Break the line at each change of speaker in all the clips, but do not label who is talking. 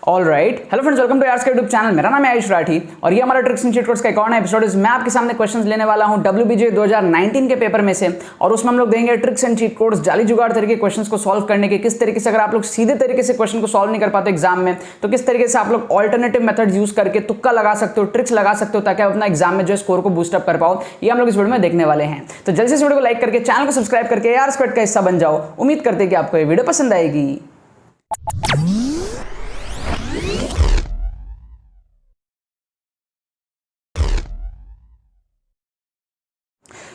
Alright, hello friends, welcome to यार्स का YouTube channel. मेरा नाम है आयुष राठी और ये हमारा ट्रिक्स एंड चीट कोड्स का एक और नया एपिसोड है। मैं आपके सामने क्वेश्चंस लेने वाला हूं WBJ 2019 के पेपर में से और उसमें हम लोग देंगे ट्रिक्स एंड चीट कोड्स, जाली जुगाड़ तरीके क्वेश्चंस को सॉल्व करने के। किस तरीके से अगर आप लोग सीधे तरीके से क्वेश्चन को सॉल्व नहीं कर पाते एग्जाम में, तो किस तरीके से आप लोग ऑल्टरनेटिव मेथड यूज करके तुक्का लगा सकते हो, ट्रिक्स लगा सकते हो, ताकि आप अपना एग्जाम में जो स्कोर को बूस्टअप कर पाओ। ये हम लोग इस वीडियो में देखने वाले हैं। तो जल्दी से इस वीडियो को लाइक करके चैनल को सब्सक्राइब करके यार स्क्वाड का हिस्सा बन जाओ। उम्मीद करते हैं कि आपको ये वीडियो पसंद आएगी।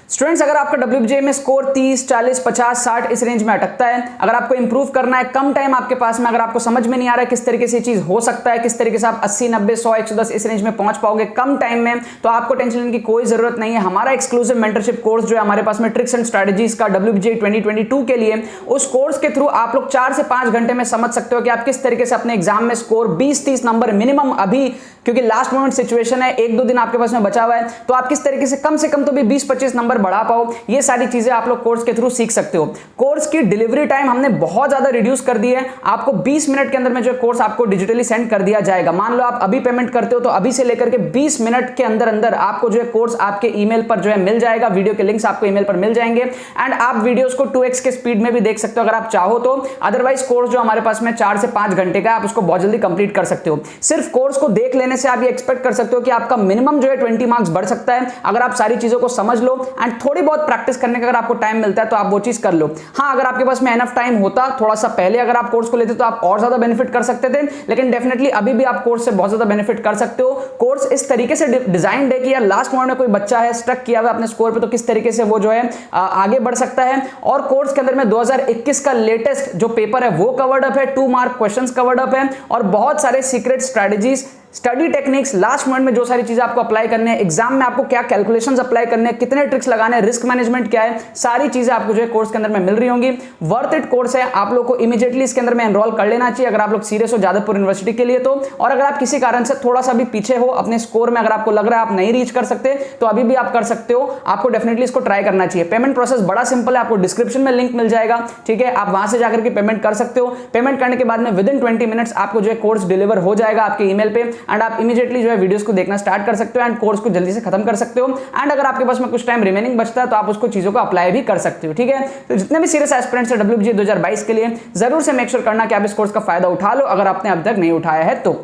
स्टूडेंट्स, अगर आपका WBJ में स्कोर 30, 40, 50, 60 इस रेंज में अटकता है, अगर आपको इंप्रूव करना है, कम टाइम आपके पास में, अगर आपको समझ में नहीं आ रहा है किस तरीके से ये चीज हो सकता है, किस तरीके से आप 80, 90, 100, 110 इस रेंज में पहुंच पाओगे कम टाइम में, तो आपको टेंशन लेने की कोई जरूरत नहीं है। हमारा एक्सक्लूसिव मेंटरशिप कोर्स जो है हमारे पास में ट्रिक्स एंड स्ट्रेटजीज का WBJ 2022 के लिए, उस कोर्स के थ्रू आप लोग 4 से 5 घंटे में समझ सकते हो कि आप किस तरीके से अपने एग्जाम में स्कोर 20-30 नंबर मिनिमम, अभी क्योंकि लास्ट मोमेंट सिचुएशन है, 1-2 दिन आपके पास में बचा हुआ है, तो आप किस तरीके से कम तो भी 20-25 नंबर बढ़ा पाओ। ये सारी चीजें आप लोग कोर्स के थ्रू सीख सकते हो। कोर्स की डिलीवरी टाइम हमने बहुत ज्यादा रिड्यूस कर दी है। आपको 20 मिनट के अंदर में जो कोर्स आपको डिजिटली सेंड कर दिया जाएगा। मान लो आप अभी पेमेंट करते हो तो अभी से लेकर के 20 मिनट के अंदर अंदर आपको जो है कोर्स आपके ईमेल पर जो है मिल जाएगा। वीडियो के लिंक्स आपको ईमेल पर मिल जाएंगे एंड आप वीडियोस को 2x के स्पीड में भी देख सकते हो अगर आप चाहो तो। अदरवाइज कोर्स जो हमारे पास में 4 से 5 घंटे का, आप उसको बहुत जल्दी कंप्लीट कर सकते हो। सिर्फ कोर्स को देख लेने से आप ये एक्सपेक्ट कर सकते हो कि आपका मिनिमम जो है 20 मार्क्स बढ़ सकता है अगर आप सारी चीजों को समझ लो एंड थोड़ी बहुत प्रैक्टिस करने का अगर आपको टाइम मिलता है तो आप वो चीज कर लो। हाँ, अगर आपके पास में एनफ टाइम होता, थोड़ा सा पहले अगर आप कोर्स को लेते तो आप और ज्यादा बेनिफिट कर सकते थे, लेकिन डेफिनेटली अभी भी आप कोर्स से बहुत ज्यादा बेनिफिट कर सकते हो। कोर्स इस तरीके से डिजाइन है कि यार लास्ट मोमेंट में कोई बच्चा है स्टक किया हुआ अपने स्कोर पे, तो किस तरीके से वो जो है आगे बढ़ सकता है। और कोर्स के अंदर में 2021 का लेटेस्ट जो पेपर है वो कवर्ड अप है, 2 मार्क क्वेश्चंस कवर्ड अप है और बहुत सारे secret strategies, study techniques, last moment में जो सारी चीजें आपको अप्लाई करने हैं, एग्जाम में आपको क्या कैलकुलेशंस अप्लाई करने हैं, कितने ट्रिक्स लगाने हैं, रिस्क मैनेजमेंट क्या है, सारी चीजें आपको जो है कोर्स के अंदर में मिल रही होंगी। वर्थ इट कोर्स है, आप लोग को इमीडिएटली इसके अंदर में एनरोल कर लेना चाहिए अगर आप लोग सीरियस हो जादवपुर यूनिवर्सिटी के लिए तो। और अगर आप किसी कारण से थोड़ा सा भी पीछे हो अपने स्कोर में, अगर आपको लग रहा है आप नहीं रीच कर सकते, तो अभी भी आप कर सकते हो। आपको डेफिनेटली इसको ट्राई करना चाहिए। पेमेंट प्रोसेस बड़ा सिंपल है, आपको डिस्क्रिप्शन में लिंक मिल जाएगा, ठीक है। आप वहां से जाकर के पेमेंट कर सकते हो। पेमेंट करने के बाद में विद इन 20 मिनट्स आपको जो है कोर्स डिलीवर हो जाएगा आपके ईमेल पे एंड आप इमीडिएटली जो है वीडियोस को देखना स्टार्ट कर सकते हो एंड कोर्स को जल्दी से खत्म कर सकते हो। एंड अगर आपके पास में कुछ टाइम रिमेनिंग बचता है तो आप उसको चीजों को अप्लाई भी कर सकते हो, ठीक है। तो जितने भी सीरियस एस्पिरेंट्स हैं WBJ 2022 के लिए, जरूर से मेक श्योर करना कि आप इस कोर्स का फायदा उठा लो अगर आपने अब तक नहीं उठाया है तो।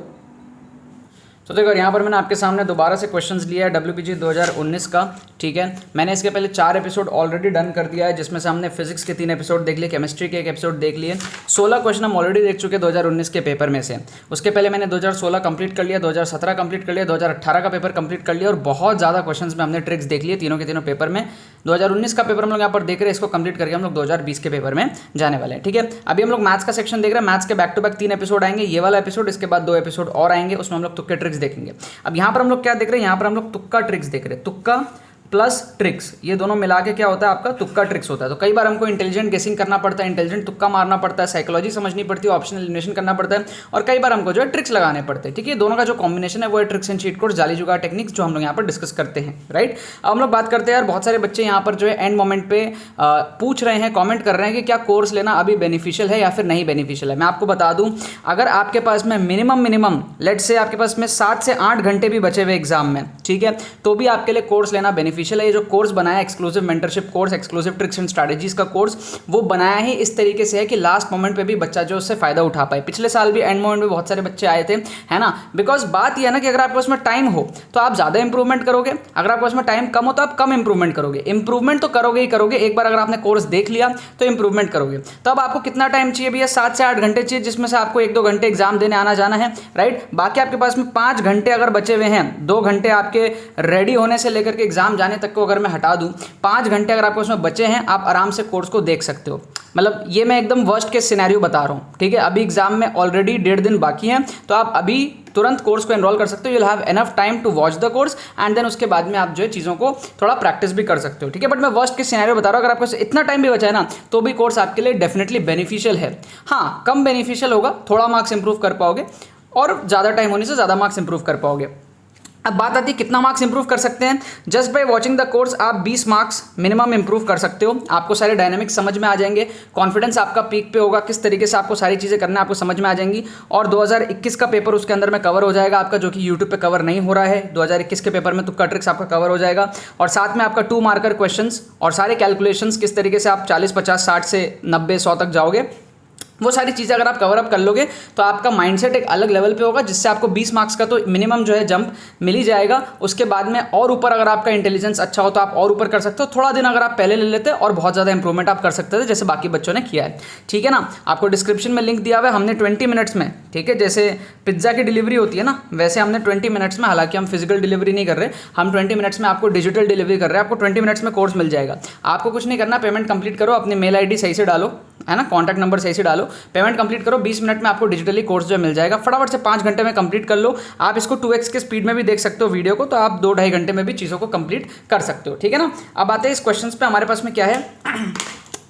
तो देखो यहाँ पर मैंने आपके सामने दोबारा से क्वेश्चंस लिया है WBJ 2019 का, ठीक है। मैंने इसके पहले 4 एपिसोड ऑलरेडी डन कर दिया है, जिसमें से हमने फिजिक्स के 3 एपिसोड देख लिए, केमिस्ट्री के 1 एपिसोड देख लिए। 16 क्वेश्चन हम ऑलरेडी देख चुके हैं 2019 के पेपर में से। उसके पहले मैंने 2016 कंप्लीट कर लिया, 2017 कंप्लीट कर लिया, 2018 का पेपर कंप्लीट कर लिया और बहुत ज़्यादा क्वेश्चन में हमने ट्रिक्स देख लिए तीनों के तीनों पेपर में। 2019 का पेपर हम लोग यहाँ पर देख रहे हैं, इसको कंप्लीट करके हम लोग 2020 के पेपर में जाने वाले हैं, ठीक है। अभी हम लोग मैथ्स का सेक्शन देख रहे हैं। मैथ्स के बैक टू बैक 3 एपिसोड आएंगे, ये वाला एपिसोड, इसके बाद 2 एपिसोड और आएंगे, उसमें हम लोग तुक्के ट्रिक्स देखेंगे। अब यहाँ पर हम लोग क्या देख रहे हैं, यहाँ पर हम लोग तुक्का ट्रिक्स देख रहे हैं। तुक्का प्लस ट्रिक्स, ये दोनों मिला के क्या होता है, आपका तुक्का ट्रिक्स होता है। तो कई बार हमको इंटेलिजेंट गेसिंग करना पड़ता है, इंटेलिजेंट तुक्का मारना पड़ता है, साइकोलॉजी समझनी पड़ती है, ऑप्शनल एलिमिनेशन करना पड़ता है और कई बार हमको जो है ट्रिक्स लगाने पड़ते हैं, ठीक है। दोनों का जो कॉम्बिनेशन है वो है ट्रिक्स एंड चीट कोड्स, जाली जुगाड़ टेक्निक्स, जो हम लोग यहाँ पर डिस्कस करते हैं, राइट। अब हम लोग बात करते हैं यार, बहुत सारे बच्चे यहाँ पर जो है एंड मोमेंट पे पूछ रहे हैं, कॉमेंट कर रहे हैं कि क्या कोर्स लेना अभी बेनिफिशियल है या फिर नहीं बेनिफिशियल है। मैं आपको बता दूँ, अगर आपके पास में मिनिमम लेट से आपके पास में 7 से 8 घंटे भी बचे हुए एग्जाम में, ठीक है, तो भी आपके लिए कोर्स लेना बेनिफिशियल है। ये जो कोर्स बनाया exclusive mentorship course, exclusive tricks and strategies का कोर्स, वो बनाया ही इस तरीके से है कि लास्ट मोमेंट पे भी बच्चा जो उससे फायदा उठा पाए। पिछले साल भी एंड मोमेंट में बहुत सारे बच्चे आए थे, है ना। बिकॉज बात यह है ना कि अगर आपके पास में टाइम हो तो आप ज्यादा इंप्रूवमेंट करोगे, अगर आपके पास में टाइम कम हो तो आप कम इंप्रूवमेंट करोगे। इंप्रूवमेंट तो करोगे ही करोगे, एक बार अगर आपने कोर्स देख लिया तो इंप्रूवमेंट करोगे। तो अब आपको कितना टाइम चाहिए भैया, 7 से 8 घंटे चाहिए, जिसमें से आपको 1-2 घंटे एग्जाम देने आना जाना है, राइट। बाकी आपके पास में 5 घंटे अगर बचे हुए हैं, 2 घंटे आपके रेडी होने से लेकर के एग्जाम जाने तक को अगर मैं हटा दूं, 5 घंटे अगर आपको उसमें बचे हैं, आप आराम से कोर्स को देख सकते हो। मतलब ये मैं एकदम वर्स्ट केस सिनेरियो बता रहा हूँ, ठीक है। अभी एग्जाम में ऑलरेडी 1.5 दिन बाकी हैं, तो आप अभी तुरंत कोर्स को एनरोल कर सकते हो। You will have enough time to watch the course and then उसके बाद में आप जो है चीज़ों को थोड़ा प्रैक्टिस भी कर सकते हो, ठीक है। बट मैं वर्स्ट केस सिनेरियो बता रहा हूँ, अगर आपको इतना टाइम भी बचा है ना, तो भी कोर्स आपके लिए डेफिनेटली बेनिफिशियल है। हाँ, कम बेनिफिशियल होगा, थोड़ा मार्क्स इंप्रूव कर पाओगे और ज़्यादा टाइम होने से ज़्यादा मार्क्स इंप्रूव कर पाओगे। अब बात आती है कितना मार्क्स इंप्रूव कर सकते हैं। Just by watching the course आप 20 मार्क्स मिनिमम इंप्रूव कर सकते हो। आपको सारे डायनामिक्स समझ में आ जाएंगे, कॉन्फिडेंस आपका पीक पे होगा, किस तरीके से आपको सारी चीज़ें करना है आपको समझ में आ जाएंगी। और 2021 का पेपर उसके अंदर में कवर हो जाएगा आपका, जो कि यूट्यूब पे कवर नहीं हो रहा है। 2021 के पेपर में तुक्का ट्रिक्स आपका कवर हो जाएगा, और साथ में आपका 2 मार्कर क्वेश्चंस और सारे कैलकुलेशंस, किस तरीके से आप 40, 50, 60 से 90, 100 तक जाओगे, वो सारी चीज़ें अगर आप कवर अप कर लोगे तो आपका माइंडसेट एक अलग लेवल पे होगा, जिससे आपको 20 मार्क्स का तो मिनिमम जो है जंप मिल ही जाएगा। उसके बाद में और ऊपर अगर आपका इंटेलिजेंस अच्छा हो तो आप और ऊपर कर सकते हो। थोड़ा दिन अगर आप पहले ले लेते और बहुत ज़्यादा इंप्रूवमेंट आप कर सकते थे, जैसे बाकी बच्चों ने किया है। ठीक है ना, आपको डिस्क्रिप्शन में लिंक दिया हुआ है। हमने 20 मिनट्स में, ठीक है, जैसे पिज्ज़ा की डिलीवरी होती है ना, वैसे हमने 20 मिनट्स में, हालांकि हम फिजिकल डिलीवरी नहीं कर रहे, हम 20 मिनट्स में आपको डिजिटल डिलीवरी कर रहे हैं। आपको 20 मिनट्स में कोर्स मिल जाएगा। आपको कुछ नहीं करना, पेमेंट कंप्लीट करो, अपनी मेल आईडी सही से डालो, है ना, कॉन्टैक्ट नंबर सही से डालो, पेमेंट कंप्लीट करो, 20 मिनट में आपको डिजिटली कोर्स जो मिल जाएगा। फटाफट से 5 घंटे में कंप्लीट कर लो। आप इसको 2x के स्पीड में भी देख सकते हो वीडियो को, तो आप 2-2.5 घंटे में भी चीज़ों को कंप्लीट कर सकते हो। ठीक है ना। अब आते हैं इस क्वेश्चंस पे। हमारे पास में क्या है,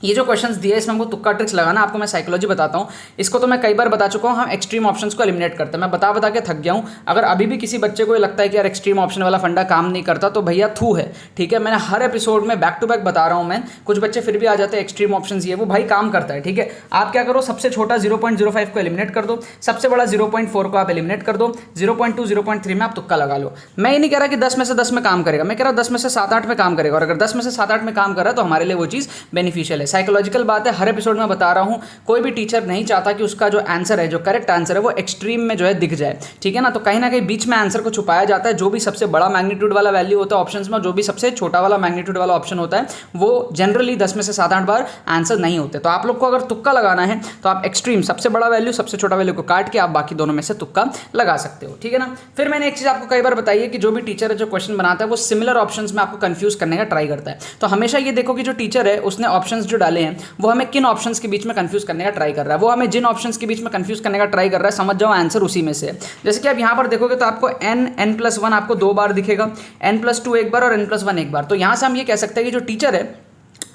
ये जो क्वेश्चंस दिए इसमें हमको तुक्का ट्रिक्स लगाना। आपको मैं साइकोलॉजी बताता हूँ, इसको तो मैं कई बार बता चुका हूँ। हम एक्सट्रीम ऑप्शंस को एलिमिनेट करते हैं। मैं बता के थक गया हूँ। अगर अभी भी किसी बच्चे को ये लगता है कि यार एक्सट्रीम ऑप्शन वाला फंडा काम नहीं करता, तो भैया थू है। ठीक है, मैंने हर एपिसोड में बैक टू बैक बता रहा हूँ मैं। कुछ बच्चे फिर भी आ जाते हैं एक्सट्रीम ऑप्शन ये वो, भाई काम करता है। ठीक है, आप क्या करो, सबसे छोटा 0.05 को एलिमिनेट कर दो, सबसे बड़ा 0.4 को आप एलिमिनेट कर दो, 0.2, 0.3 में आप तुक्का लगा लो। मैं ये नहीं कह रहा कि 10 में से 10 में काम करेगा, मैं कह रहा हूँ 10 में से 7-8 में काम करेगा। और अगर 10 में से 7-8 में काम कर रहा है तो हमारे लिए वो चीज़ बेनिफिशियल है। साइकोलॉजिकल बात है, हर एपिसोड में बता रहा हूं। कोई भी टीचर नहीं चाहता कि उसका जो आंसर है, जो करेक्ट आंसर है, वो एक्सट्रीम में जो है दिख जाए। ठीक है ना, तो कहीं ना कहीं बीच में आंसर को छुपाया जाता है। जो भी सबसे बड़ा मैग्नीट्यूड वाला वैल्यू होता है ऑप्शंस में, जो भी सबसे छोटा वाला मैग्नीट्यूड वाला ऑप्शन होता है, वो जनरली 10 में से 7-8 बार आंसर नहीं होते। तो आप लोग को अगर तुक्का लगाना है तो आप एक्सट्रीम, सबसे बड़ा वैल्यू, सबसे छोटा वैल्यू को काट के आप बाकी दोनों में से तुक्का लगा सकते हो। ठीक है ना। फिर मैंने एक चीज आपको कई बार बताई है कि जो भी टीचर है, जो क्वेश्चन बनाता है, वो सिमिलर ऑप्शंस में आपको कंफ्यूज करने का ट्राई करता है। तो हमेशा ये देखो कि जो टीचर है उसने ऑप्शंस जो डाले हैं वो हमें किन ऑप्शंस के बीच में कंफ्यूज करने का ट्राई कर रहा है। वो हमें जिन ऑप्शंस के बीच में कंफ्यूज करने का ट्राई कर रहा है, समझ जाओ आंसर उसी में से। जैसे कि आप यहां पर देखोगे तो आपको n+1 आपको 2 बार दिखेगा, n+2 एक बार और n+1 एक बार। तो यहां से हम ये कह सकते हैं कि जो टीचर है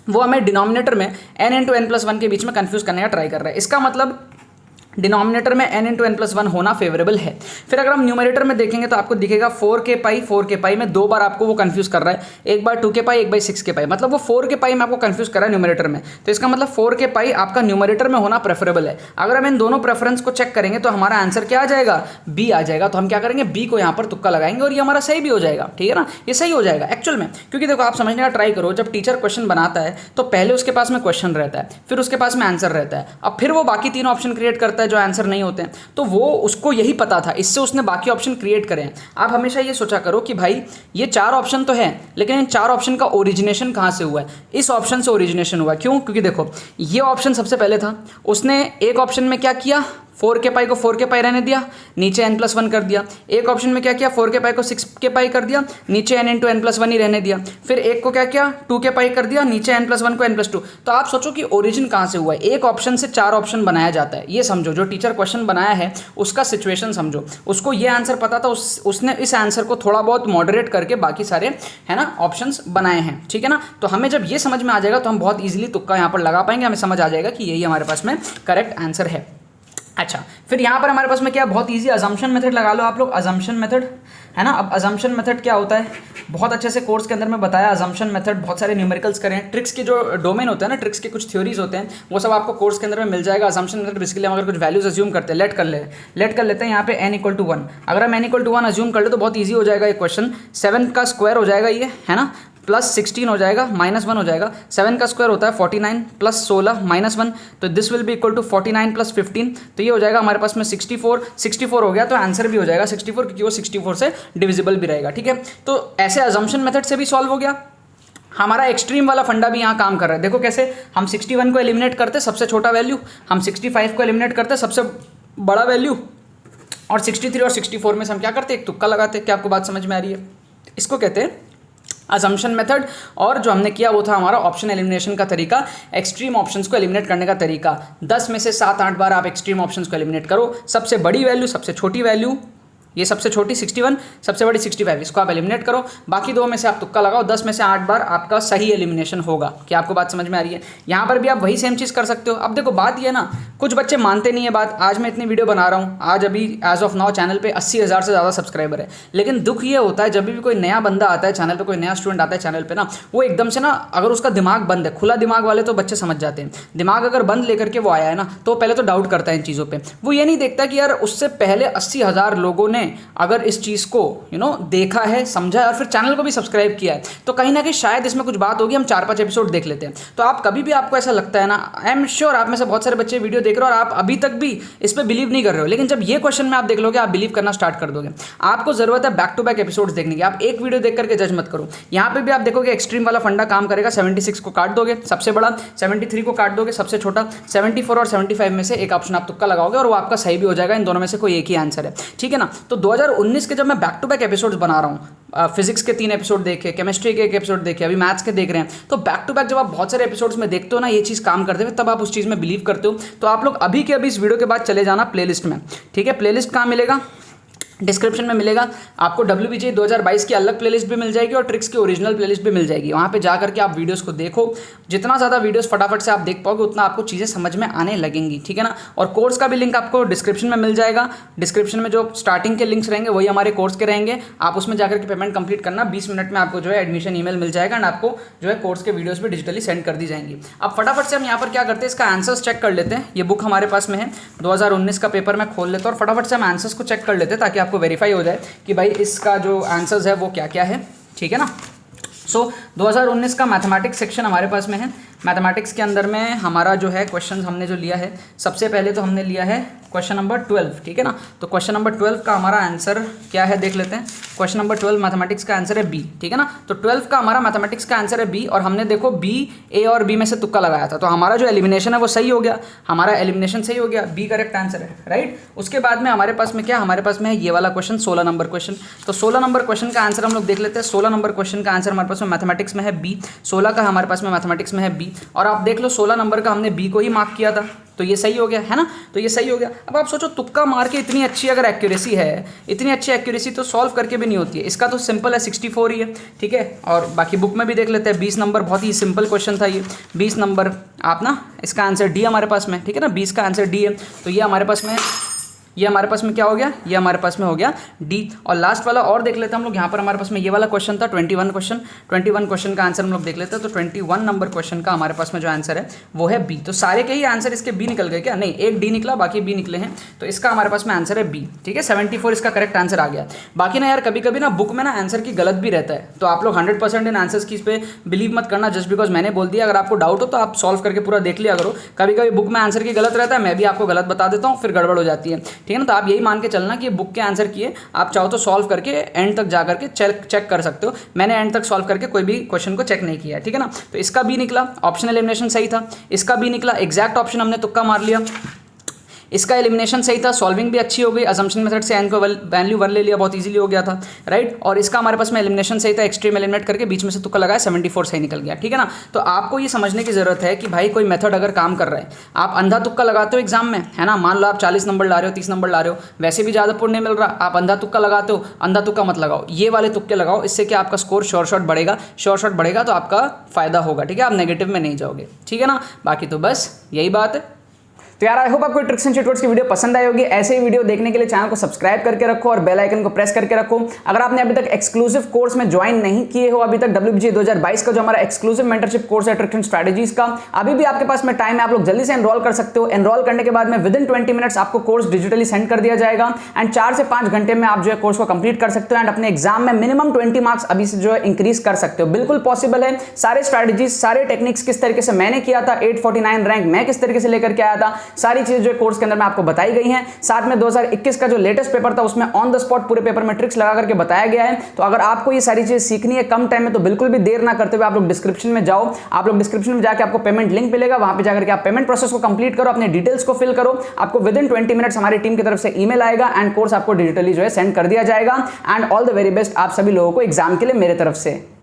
वो हमें डिनोमिनेटर में n × n+1 के बीच में कंफ्यूज करने का ट्राई कर रहा है। इसका मतलब डिनोमिनेटर में n × n+1 होना फेवरेबल है। फिर अगर हम न्यूमरेटर में देखेंगे तो आपको दिखेगा 4k में 2 बार आपको वो कंफ्यूज कर रहा है, एक बार 2k, एक बार 6k, मतलब वो 4k में आपको कंफ्यूज कर रहा है न्यूमरेटर में। तो इसका मतलब 4k आपका न्यूमरेटर में होना प्रेफरेबल है। अगर हम इन दोनों प्रेफरेंस को चेक करेंगे तो हमारा आंसर क्या आ जाएगा, बी आ जाएगा। तो हम क्या करेंगे, बी को यहाँ पर तुक्का लगाएंगे और ये हमारा सही भी हो जाएगा। ठीक है ना, ये सही हो जाएगा एक्चुअल में। क्योंकि देखो, आप समझने का ट्राई करो, जब टीचर क्वेश्चन बनाता है तो पहले उसके पास में क्वेश्चन रहता है, फिर उसके पास में आंसर रहता है, अब फिर वो बाकी 3 ऑप्शन क्रिएट करता है जो आंसर नहीं होते हैं। तो वो उसको यही पता था, इससे उसने बाकी ऑप्शन क्रिएट करे हैं। आप हमेशा ये सोचा करो कि भाई ये 4 ऑप्शन तो है, लेकिन इन 4 ऑप्शन का ओरिजिनेशन कहाँ से हुआ है, इस ऑप्शन से ओरिजिनेशन हुआ है। क्यों? क्योंकि देखो, ये ऑप्शन सबसे पहले था, उसने एक ऑप्शन में क्या किया, 4k को 4k रहने दिया, नीचे n+1 कर दिया। एक ऑप्शन में क्या किया, 4k को 6k कर दिया, नीचे n × n+1 ही रहने दिया। फिर एक को क्या किया, 2k कर दिया, नीचे n+1 को n+2। तो आप सोचो कि ओरिजिन कहाँ से हुआ है। एक ऑप्शन से 4 ऑप्शन बनाया जाता है, ये समझो। जो टीचर क्वेश्चन बनाया है उसका सिचुएशन समझो। उसको ये आंसर पता था, उसने इस आंसर को थोड़ा बहुत मॉडरेट करके बाकी सारे, है ना, ऑप्शंस बनाए हैं। ठीक है ना। तो हमें जब ये समझ में आ जाएगा तो हम बहुत ईजिली तुक्का यहाँ पर लगा पाएंगे। हमें समझ आ जाएगा कि यही हमारे पास में करेक्ट आंसर है। अच्छा, फिर यहाँ पर हमारे पास में क्या, बहुत इजी अजम्पशन मेथड लगा लो आप लोग। अजम्पशन मेथड, है ना। अब अजम्पशन मेथड क्या होता है, बहुत अच्छे से कोर्स के अंदर में बताया। अजम्पशन मेथड बहुत सारे न्यूमेरिकल्स करें, ट्रिक्स के जो डोमेन होते हैं ना, ट्रिक्स के कुछ थ्योरीज होते हैं, वो सब आपको कोर्स के अंदर में मिल जाएगा। अजम्पशन मेथड बेसिकली हम अगर कुछ वैल्यूज अज्यूम करते हैं, लेट कर लेते हैं यहाँ पे n = 1। अगर हम n = 1 अज्यूम कर ले तो बहुत ईजी हो जाएगा ये क्वेश्चन। 7 का स्क्वायर हो जाएगा ये, है ना, +16 हो जाएगा, -1 हो जाएगा। 7 का स्क्वायर होता है 49 + 16 -1, तो this will be equal to 49 + 15। तो ये हो जाएगा हमारे पास में 64 हो गया, तो आंसर भी हो जाएगा 64, क्योंकि वो 64 से डिविजिबल भी रहेगा। ठीक है, तो ऐसे अजम्पशन मेथड से भी सॉल्व हो गया। हमारा एक्सट्रीम वाला फंडा भी यहाँ काम कर रहा है। देखो कैसे, हम 61 को एलिमिनेट करते सबसे छोटा वैल्यू, हम 65 को एलिमिनेट करते सबसे बड़ा वैल्यू, और 63 और 64 में से हम क्या करते, एक तुक्का लगाते। क्या आपको बात समझ में आ रही है? इसको कहते हैं अजम्पशन मेथड। और जो हमने किया वो था हमारा ऑप्शन एलिमिनेशन का तरीका, एक्सट्रीम ऑप्शंस को एलिमिनेट करने का तरीका। 10 में से 7-8 बार आप एक्सट्रीम ऑप्शंस को एलिमिनेट करो, सबसे बड़ी वैल्यू, सबसे छोटी वैल्यू, ये सबसे छोटी 61, सबसे बड़ी 65, इसको आप एलिमिनेट करो, बाकी दो में से आप तुक्का लगाओ, 10 में से 8 बार आपका सही एलिमिनेशन होगा। क्या आपको बात समझ में आ रही है? यहाँ पर भी आप वही सेम चीज़ कर सकते हो। अब देखो बात ये ना, कुछ बच्चे मानते नहीं है बात। आज मैं इतनी वीडियो बना रहा हूँ, आज अभी एज ऑफ नाउ चैनल पे 80,000 से ज़्यादा सब्सक्राइबर है, लेकिन दुख ये होता है जब भी कोई नया बंदा आता है चैनल पे, कोई नया स्टूडेंट आता है चैनल पे ना, वो एकदम से ना, अगर उसका दिमाग बंद है, खुला दिमाग वाले तो बच्चे समझ जाते हैं, दिमाग अगर बंद लेकर के वो आया है ना, तो पहले तो डाउट करता है इन चीज़ों पे। वो ये नहीं देखता कि यार उससे पहले 80,000 लोगों ने अगर इस चीज़ को देखा है, समझा है और फिर चैनल को भी सब्सक्राइब किया है, तो कहीं ना कहीं शायद इसमें कुछ बात होगी, हम 4-5 एपिसोड देख लेते हैं। तो आप कभी भी आपको ऐसा लगता है ना, आई एम श्योर आप में से बहुत सारे बच्चे वीडियो देख रहे हो और आप अभी तक भी इस पर बिलीव नहीं कर रहे हो, लेकिन जब ये क्वेश्चन में आप देख लोगे आप बिलीव करना स्टार्ट कर दोगे। आपको जरूरत है बैक टू बैक एपिसोड्स देखने की, आप एक वीडियो देख करके जज मत करो। यहाँ पे भी आप देखोगे एक्सट्रीम वाला फंडा काम करेगा, 76 को काट दोगे सबसे बड़ा, 73 को काट दोगे सबसे छोटा, 74 और 75 में से एक ऑप्शन आप तुक्का लगाओगे और वो आपका सही भी हो जाएगा। इन दोनों में से कोई एक ही आंसर है, ठीक है ना। तो 2019 के जब मैं बैक टू बैक एपिसोड्स बना रहा हूँ, फिजिक्स के 3 एपिसोड देखे, केमिस्ट्री के 1 एपिसोड देखे, अभी मैथ्स के देख रहे हैं, तो बैक टू बैक जब आप बहुत सारे एपिसोड्स में देखते हो ना ये चीज़ काम करते हुए, तब आप उस चीज़ में बिलीव करते हो। तो आप लोग अभी के अभी इस वीडियो के बाद चले जाना प्लेलिस्ट में, ठीक है। प्लेलिस्ट कहाँ मिलेगा? डिस्क्रिप्शन में मिलेगा आपको। WBJ 2022 की अलग प्लेलिस्ट भी मिल जाएगी और ट्रिक्स की ओरिजिनल प्लेलिस्ट भी मिल जाएगी। वहाँ पे जा करके आप वीडियोस को देखो, जितना ज़्यादा वीडियोस फटाफट से आप देख पाओगे उतना आपको चीज़ें समझ में आने लगेंगी, ठीक है ना। और कोर्स का भी लिंक आपको डिस्क्रिप्शन में मिल जाएगा। डिस्क्रिप्शन में जो स्टार्टिंग के लिंक्स रहेंगे वही हमारे कोर्स के रहेंगे, आप उसमें जाकर के पेमेंट कंप्लीट करना, 20 मिनट में आपको जो है एडमिशन ईमेल मिल जाएगा एंड आपको जो है कोर्स के वीडियोज़ भी डिजिटली सेंड कर दी जाएंगी। अब फटाफट से हम यहाँ पर क्या करते हैं, इसका आंसर्स चेक कर लेते हैं। ये बुक हमारे पास में है, 2019 का पेपर मैं खोल लेता हूँ और फटाफट से हम आंसर्स को चेक कर लेते हैं ताकि आपको वेरीफाई हो जाए कि भाई इसका जो आंसर्स है वो क्या क्या है, ठीक है ना। सो 2019 का मैथमेटिक्स सेक्शन हमारे पास में है। मैथमेटिक्स के अंदर में हमारा जो है क्वेश्चन हमने जो लिया है, सबसे पहले तो हमने लिया है क्वेश्चन नंबर 12, ठीक है ना। तो क्वेश्चन नंबर 12 का हमारा आंसर क्या है देख लेते हैं। क्वेश्चन नंबर 12 मैथमेटिक्स का आंसर है बी, ठीक है ना। तो 12 का हमारा मैथमेटिक्स का आंसर है बी और हमने देखो बी, ए और बी में से तुक्का लगाया था, तो हमारा जो एलिमिनेशन है वो सही हो गया, हमारा एलिमिनेशन सही हो गया, बी करेक्ट आंसर है, राइट। उसके बाद में हमारे पास में क्या, हमारे पास में है ये वाला क्वेश्चन 16 नंबर क्वेश्चन। तो 16 नंबर क्वेश्चन का आंसर हम लोग देख लेते हैं। 16 नंबर क्वेश्चन का आंसर हमारे पास में मैथमेटिक्स में है बी, 16 का हमारे पास में मैथमेटिक्स में है बी और आप देख लो 16 नंबर का हमने बी को ही मार्क किया था, तो ये सही हो गया है ना। तो ये सही हो गया। अब आप सोचो तुक्का मार के इतनी अच्छी अगर एक्यूरेसी है, इतनी अच्छी एक्यूरेसी तो सॉल्व करके भी नहीं होती है। इसका तो सिंपल है, 64 ही है, ठीक है। और बाकी बुक में भी देख लेते हैं। 20 नंबर बहुत ही सिंपल क्वेश्चन था ये, 20 नंबर आप ना, इसका आंसर डी हमारे पास में, ठीक है ना। 20 का आंसर डी है, तो ये हमारे पास में, ये हमारे पास में क्या हो गया, ये हमारे पास में हो गया डी। और लास्ट वाला और देख लेते हैं हम लोग। यहाँ पर हमारे पास में ये वाला क्वेश्चन था 21 क्वेश्चन, 21 क्वेश्चन का आंसर हम लोग देख लेते हैं। तो 21 नंबर क्वेश्चन का हमारे पास में जो आंसर है वो है बी। तो सारे के ही आंसर इसके बी निकल गए क्या? नहीं, एक डी निकला, बाकी बी निकले हैं, तो इसका हमारे पास में आंसर है बी, ठीक है। 74 इसका करेक्ट आंसर आ गया। बाकी ना यार कभी कभी ना बुक में ना आंसर की गलत भी रहता है, तो आप लोग 100% इन आंसर्स की इस पर बिलीव मत करना जस्ट बिकॉज मैंने बोल दिया। अगर आपको डाउट हो तो आप सॉल्व करके पूरा देख लिया करो। कभी कभी बुक में आंसर की गलत रहता है, मैं भी आपको गलत बता देता हूँ, फिर गड़बड़ हो जाती है, ठीक है ना। तो आप यही मान के चलना कि बुक के आंसर किए, आप चाहो तो सॉल्व करके एंड तक जा करके चेक कर सकते हो। मैंने एंड तक सॉल्व करके कोई भी क्वेश्चन को चेक नहीं किया है, ठीक है ना। तो इसका बी निकला, ऑप्शन एलिमिनेशन सही था। इसका बी निकला, एग्जैक्ट ऑप्शन हमने तुक्का मार लिया। इसका एलिमिनेशन सही था, सॉल्विंग भी अच्छी हो गई, अजम्पशन मेथड से एन को वैल्यू 1 ले लिया, बहुत इजीली हो गया था, राइट। और इसका हमारे पास में एलिमिनेशन सही था, एक्सट्रीम एलिमिनेट करके बीच में से तुक्का लगाया, 74 सही निकल गया, ठीक है ना। तो आपको ये समझने की जरूरत है कि भाई कोई मेथड अगर काम कर रहा है, आप अंधा तुक्का लगाते हो एग्जाम में, है ना। मान लो आप 40 नंबर ला रहे हो, 30 नंबर ला रहे हो, वैसे भी ज़्यादा पुण्य मिल रहा, आप अंधा तुक्का लगाते हो, अंधा तुक्का मत लगाओ, ये वाले तुक्के लगाओ। इससे क्या आपका स्कोर श्योर शॉट बढ़ेगा, श्योर शॉट बढ़ेगा तो आपका फायदा होगा, ठीक है। आप नेगेटिव में नहीं जाओगे, ठीक है ना। बाकी तो बस यही बात है। तो यार आई होप आपको ट्रिक्स एंड चिट की वीडियो पसंद आई होगी। ऐसे ही वीडियो देखने के लिए चैनल को सब्सक्राइब करके रखो और बेल आइकन को प्रेस करके रखो। अगर आपने अभी तक एक्सक्लूसिव कोर्स में ज्वाइन नहीं किए हो अभी तक, WBJ 2022 का जो हमारा एक्सक्लूसिव मेंटरशिप कोर्स है ट्रिक्स एंड स्ट्रैटेजीज का, अभी भी आपके पास में टाइम है, आप लोग जल्दी से एनरोल कर सकते हो। एनरोल करने के बाद में विद इन 20 मिनट्स आपको कोर्स डिजिटली सेंड कर दिया जाएगा एंड 4 से 5 घंटे में आप जो है कोर्स को कंप्लीट कर सकते हो एंड अपने एग्जाम में मिनिमम 20 मार्क्स अभी से जो है इंक्रीज कर सकते हो। बिल्कुल पॉसिबल है। सारे स्ट्रैटेजीज, सारे टेक्निक्स किस तरीके से मैंने किया था, 849 रैंक मैं किस तरीके से लेकर के आया था, सारी चीजें जो कोर्स के अंदर में आपको बताई गई हैं। साथ में 2021 का जो लेटेस्ट पेपर था उसमें ऑन द स्पॉट पूरे पेपर में ट्रिक्स लगा करके बताया गया है। तो अगर आपको ये सारी चीजें सीखनी है कम टाइम में तो बिल्कुल भी देर ना करते हुए आप लोग डिस्क्रिप्शन में जाओ। आप लोग डिस्क्रिप्शन में जाकर आपको पेमेंट लिंक मिलेगा, वहां पे जाकर के आप पेमेंट प्रोसेस को कंप्लीट करो, अपने डिटेल्स को फिल करो। आपको विद इन 20 मिनट्स हमारी टीम की तरफ से ईमेल आएगा एंड कोर्स आपको डिजिटली जो है सेंड कर दिया जाएगा। And all the very best आप सभी लोगों को एग्जाम के लिए मेरे तरफ से।